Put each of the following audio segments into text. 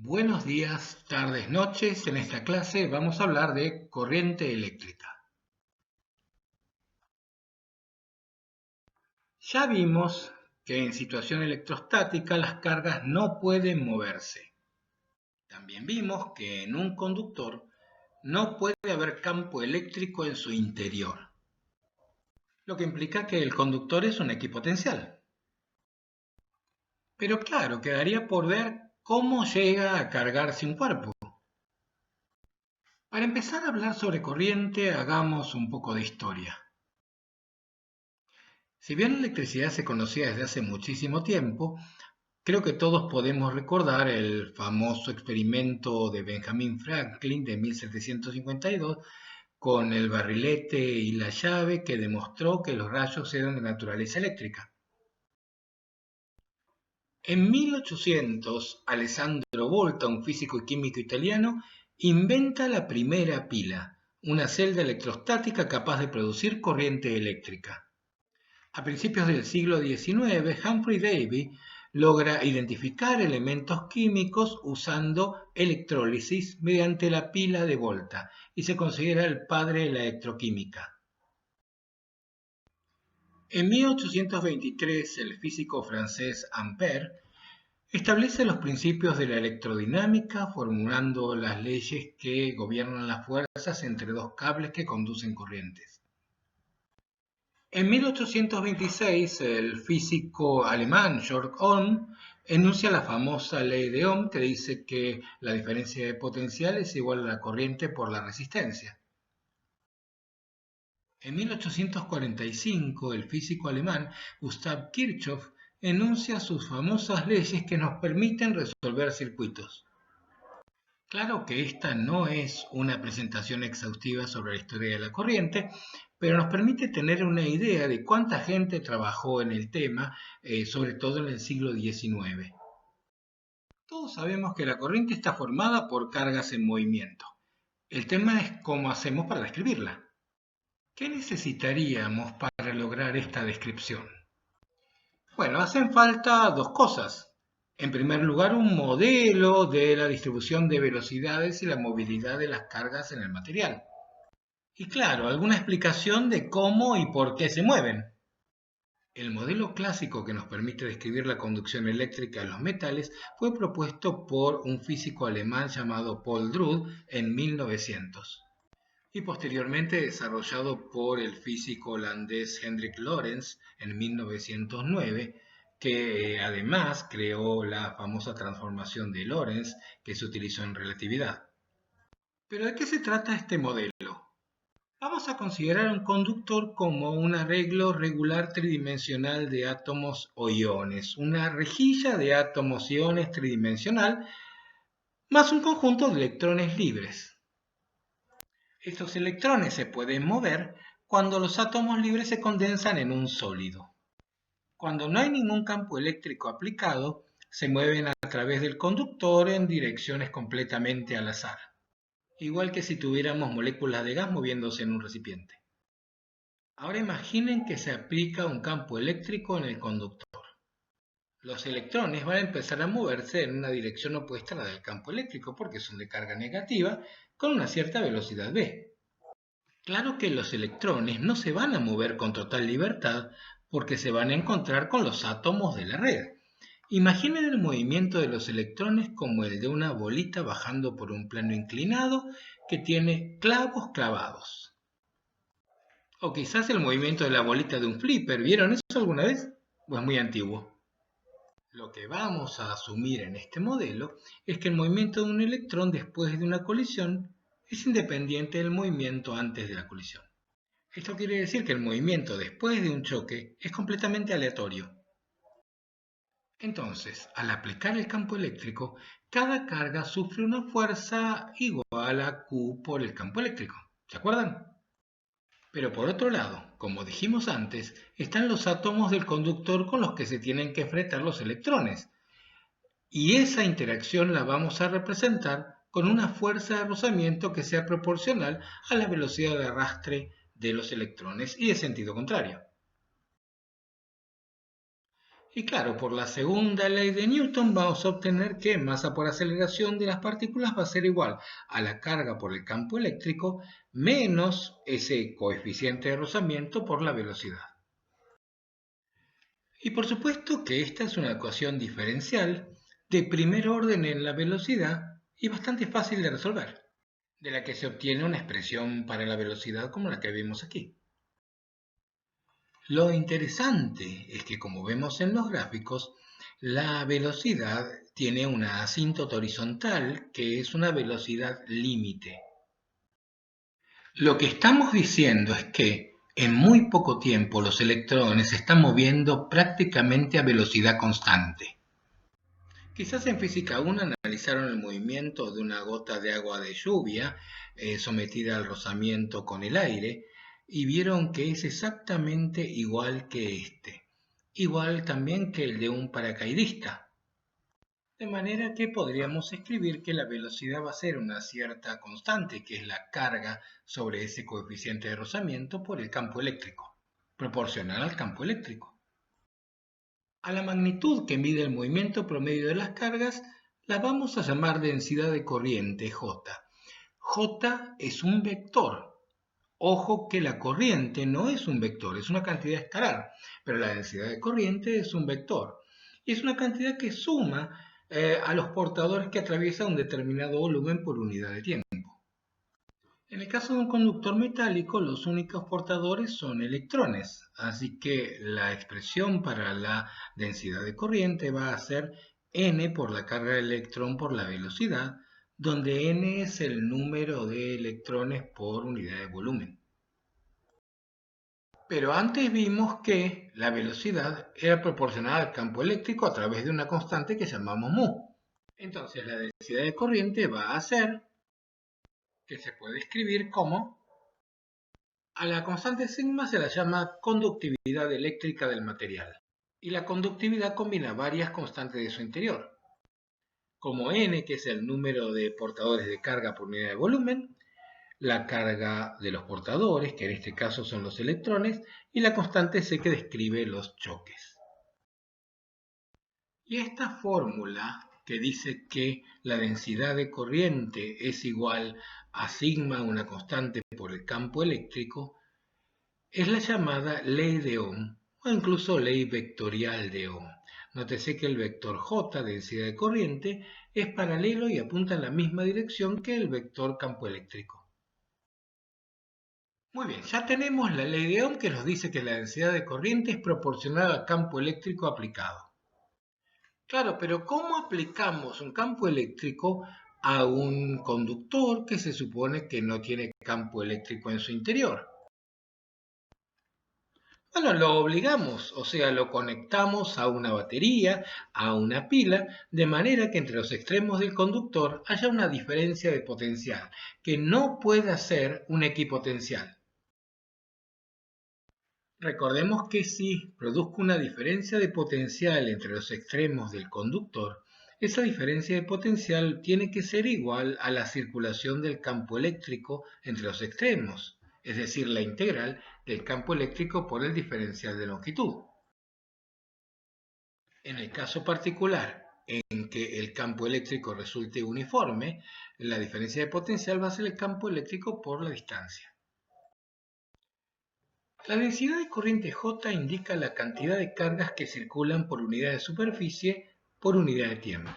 Buenos días, tardes, noches. En esta clase vamos a hablar de corriente eléctrica. Ya vimos que en situación electrostática las cargas no pueden moverse. También vimos que en un conductor no puede haber campo eléctrico en su interior, lo que implica que el conductor es un equipotencial. Pero claro, quedaría por ver cómo llega a cargarse un cuerpo. Para empezar a hablar sobre corriente, hagamos un poco de historia. Si bien la electricidad se conocía desde hace muchísimo tiempo, creo que todos podemos recordar el famoso experimento de Benjamin Franklin de 1752 con el barrilete y la llave que demostró que los rayos eran de naturaleza eléctrica. En 1800, Alessandro Volta, un físico y químico italiano, inventa la primera pila, una celda electrostática capaz de producir corriente eléctrica. A principios del siglo XIX, Humphrey Davy logra identificar elementos químicos usando electrólisis mediante la pila de Volta y se considera el padre de la electroquímica. En 1823, el físico francés Ampère establece los principios de la electrodinámica formulando las leyes que gobiernan las fuerzas entre dos cables que conducen corrientes. En 1826, el físico alemán Georg Ohm enuncia la famosa ley de Ohm que dice que la diferencia de potencial es igual a la corriente por la resistencia. En 1845, el físico alemán Gustav Kirchhoff enuncia sus famosas leyes que nos permiten resolver circuitos. Claro que esta no es una presentación exhaustiva sobre la historia de la corriente, pero nos permite tener una idea de cuánta gente trabajó en el tema, sobre todo en el siglo XIX. Todos sabemos que la corriente está formada por cargas en movimiento. El tema es cómo hacemos para describirla. ¿Qué necesitaríamos para lograr esta descripción? Bueno, hacen falta dos cosas. En primer lugar, un modelo de la distribución de velocidades y la movilidad de las cargas en el material. Y claro, alguna explicación de cómo y por qué se mueven. El modelo clásico que nos permite describir la conducción eléctrica en los metales fue propuesto por un físico alemán llamado Paul Drude en 1900 y posteriormente desarrollado por el físico holandés Hendrik Lorentz en 1909, que además creó la famosa transformación de Lorentz que se utilizó en relatividad. ¿Pero de qué se trata este modelo? Vamos a considerar un conductor como un arreglo regular tridimensional de átomos o iones, una rejilla de átomos y iones tridimensional, más un conjunto de electrones libres. Estos electrones se pueden mover cuando los átomos libres se condensan en un sólido. Cuando no hay ningún campo eléctrico aplicado, se mueven a través del conductor en direcciones completamente al azar, igual que si tuviéramos moléculas de gas moviéndose en un recipiente. Ahora imaginen que se aplica un campo eléctrico en el conductor. Los electrones van a empezar a moverse en una dirección opuesta a la del campo eléctrico porque son de carga negativa con una cierta velocidad v. Claro que los electrones no se van a mover con total libertad porque se van a encontrar con los átomos de la red. Imaginen el movimiento de los electrones como el de una bolita bajando por un plano inclinado que tiene clavos clavados. O quizás el movimiento de la bolita de un flipper. ¿Vieron eso alguna vez? Pues muy antiguo. Lo que vamos a asumir en este modelo es que el movimiento de un electrón después de una colisión es independiente del movimiento antes de la colisión. Esto quiere decir que el movimiento después de un choque es completamente aleatorio. Entonces, al aplicar el campo eléctrico, cada carga sufre una fuerza igual a Q por el campo eléctrico. ¿Se acuerdan? Pero por otro lado, como dijimos antes, están los átomos del conductor con los que se tienen que enfrentar los electrones. Y esa interacción la vamos a representar con una fuerza de rozamiento que sea proporcional a la velocidad de arrastre de los electrones y de sentido contrario. Y claro, por la segunda ley de Newton vamos a obtener que masa por aceleración de las partículas va a ser igual a la carga por el campo eléctrico menos ese coeficiente de rozamiento por la velocidad. Y por supuesto que esta es una ecuación diferencial de primer orden en la velocidad y bastante fácil de resolver, de la que se obtiene una expresión para la velocidad como la que vemos aquí. Lo interesante es que, como vemos en los gráficos, la velocidad tiene una asíntota horizontal que es una velocidad límite. Lo que estamos diciendo es que en muy poco tiempo los electrones se están moviendo prácticamente a velocidad constante. Quizás en física 1 analizaron el movimiento de una gota de agua de lluvia sometida al rozamiento con el aire y vieron que es exactamente igual que este, igual también que el de un paracaidista. De manera que podríamos escribir que la velocidad va a ser una cierta constante, que es la carga sobre ese coeficiente de rozamiento por el campo eléctrico, proporcional al campo eléctrico. A la magnitud que mide el movimiento promedio de las cargas la vamos a llamar densidad de corriente, J. J es un vector. Ojo que la corriente no es un vector, es una cantidad escalar, pero la densidad de corriente es un vector. Y es una cantidad que suma a los portadores que atraviesa un determinado volumen por unidad de tiempo. En el caso de un conductor metálico, los únicos portadores son electrones, así que la expresión para la densidad de corriente va a ser n por la carga de electrón por la velocidad, donde n es el número de electrones por unidad de volumen. Pero antes vimos que la velocidad era proporcional al campo eléctrico a través de una constante que llamamos mu. Entonces la densidad de corriente va a ser, que se puede escribir como, a la constante sigma se la llama conductividad eléctrica del material. Y la conductividad combina varias constantes de su interior, como n, que es el número de portadores de carga por unidad de volumen, la carga de los portadores, que en este caso son los electrones, y la constante c que describe los choques. Y esta fórmula que dice que la densidad de corriente es igual a sigma, una constante por el campo eléctrico, es la llamada ley de Ohm o incluso ley vectorial de Ohm. Nótese que el vector J, densidad de corriente, es paralelo y apunta en la misma dirección que el vector campo eléctrico. Muy bien, ya tenemos la ley de Ohm que nos dice que la densidad de corriente es proporcional al campo eléctrico aplicado. Claro, pero ¿cómo aplicamos un campo eléctrico a un conductor que se supone que no tiene campo eléctrico en su interior? Bueno, lo obligamos, o sea, lo conectamos a una batería, a una pila, de manera que entre los extremos del conductor haya una diferencia de potencial, que no pueda ser un equipotencial. Recordemos que si produzco una diferencia de potencial entre los extremos del conductor, esa diferencia de potencial tiene que ser igual a la circulación del campo eléctrico entre los extremos, es decir, la integral del campo eléctrico por el diferencial de longitud. En el caso particular en que el campo eléctrico resulte uniforme, la diferencia de potencial va a ser el campo eléctrico por la distancia. La densidad de corriente J indica la cantidad de cargas que circulan por unidad de superficie por unidad de tiempo.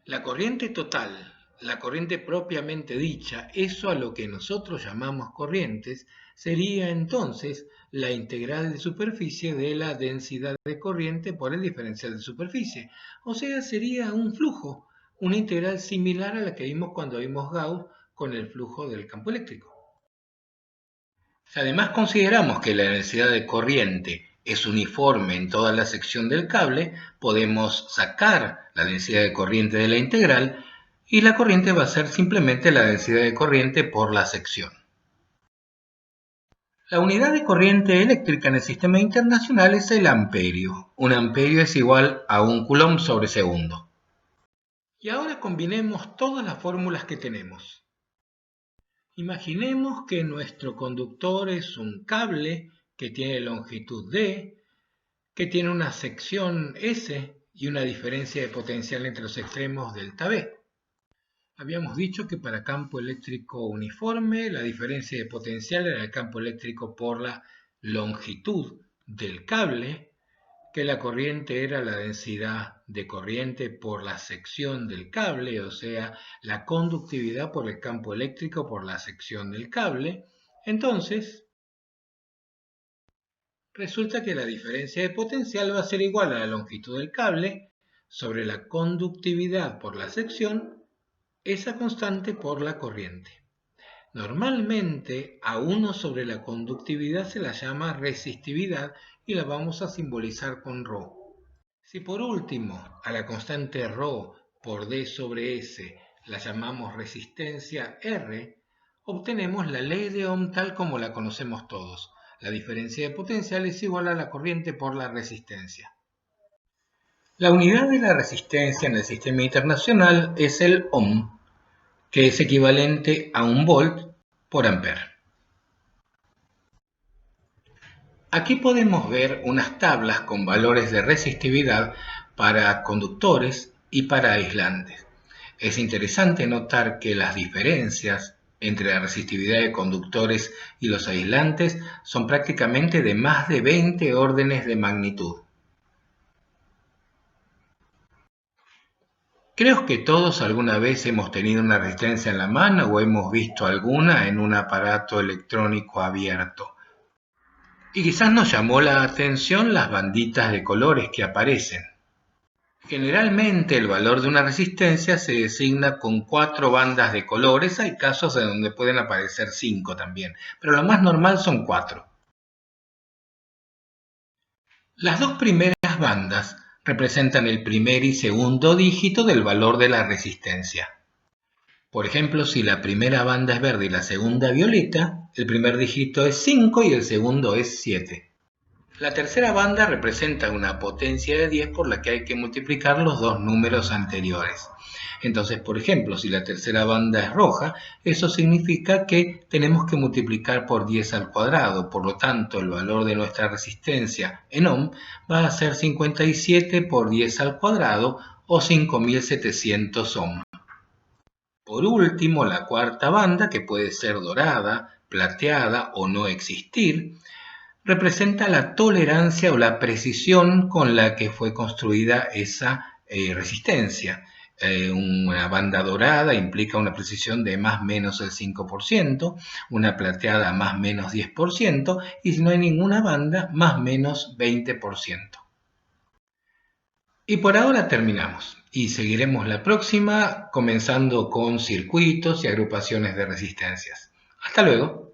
La corriente total, la corriente propiamente dicha, eso a lo que nosotros llamamos corrientes, sería entonces la integral de superficie de la densidad de corriente por el diferencial de superficie. O sea, sería un flujo, una integral similar a la que vimos cuando vimos Gauss con el flujo del campo eléctrico. Si además consideramos que la densidad de corriente es uniforme en toda la sección del cable, podemos sacar la densidad de corriente de la integral y la corriente va a ser simplemente la densidad de corriente por la sección. La unidad de corriente eléctrica en el sistema internacional es el amperio. Un amperio es igual a 1 coulomb sobre segundo. Y ahora combinemos todas las fórmulas que tenemos. Imaginemos que nuestro conductor es un cable que tiene longitud D, que tiene una sección S y una diferencia de potencial entre los extremos delta V. Habíamos dicho que para campo eléctrico uniforme la diferencia de potencial era el campo eléctrico por la longitud del cable, que la corriente era la densidad de corriente por la sección del cable, o sea, la conductividad por el campo eléctrico por la sección del cable. Entonces, resulta que la diferencia de potencial va a ser igual a la longitud del cable sobre la conductividad por la sección, esa constante por la corriente. Normalmente a 1 sobre la conductividad se la llama resistividad y la vamos a simbolizar con ρ. Si por último a la constante ρ por d sobre s la llamamos resistencia R, obtenemos la ley de Ohm tal como la conocemos todos. La diferencia de potencial es igual a la corriente por la resistencia. La unidad de la resistencia en el sistema internacional es el Ohm, que es equivalente a 1 volt por ampere. Aquí podemos ver unas tablas con valores de resistividad para conductores y para aislantes. Es interesante notar que las diferencias entre la resistividad de conductores y los aislantes son prácticamente de más de 20 órdenes de magnitud. Creo que todos alguna vez hemos tenido una resistencia en la mano o hemos visto alguna en un aparato electrónico abierto. Y quizás nos llamó la atención las banditas de colores que aparecen. Generalmente el valor de una resistencia se designa con 4 bandas de colores. Hay casos en donde pueden aparecer 5 también, pero lo más normal son 4. Las dos primeras bandas representan el primer y segundo dígito del valor de la resistencia. Por ejemplo, si la primera banda es verde y la segunda violeta, el primer dígito es 5 y el segundo es 7. La tercera banda representa una potencia de 10 por la que hay que multiplicar los dos números anteriores. Entonces, por ejemplo, si la tercera banda es roja, eso significa que tenemos que multiplicar por 10 al cuadrado. Por lo tanto, el valor de nuestra resistencia en ohm va a ser 57 por 10 al cuadrado o 5700 ohm. Por último, la cuarta banda, que puede ser dorada, plateada o no existir, representa la tolerancia o la precisión con la que fue construida esa resistencia. Una banda dorada implica una precisión de más o menos el 5%, una plateada más o menos 10%, y si no hay ninguna banda, más o menos 20%. Y por ahora terminamos, y seguiremos la próxima comenzando con circuitos y agrupaciones de resistencias. Hasta luego.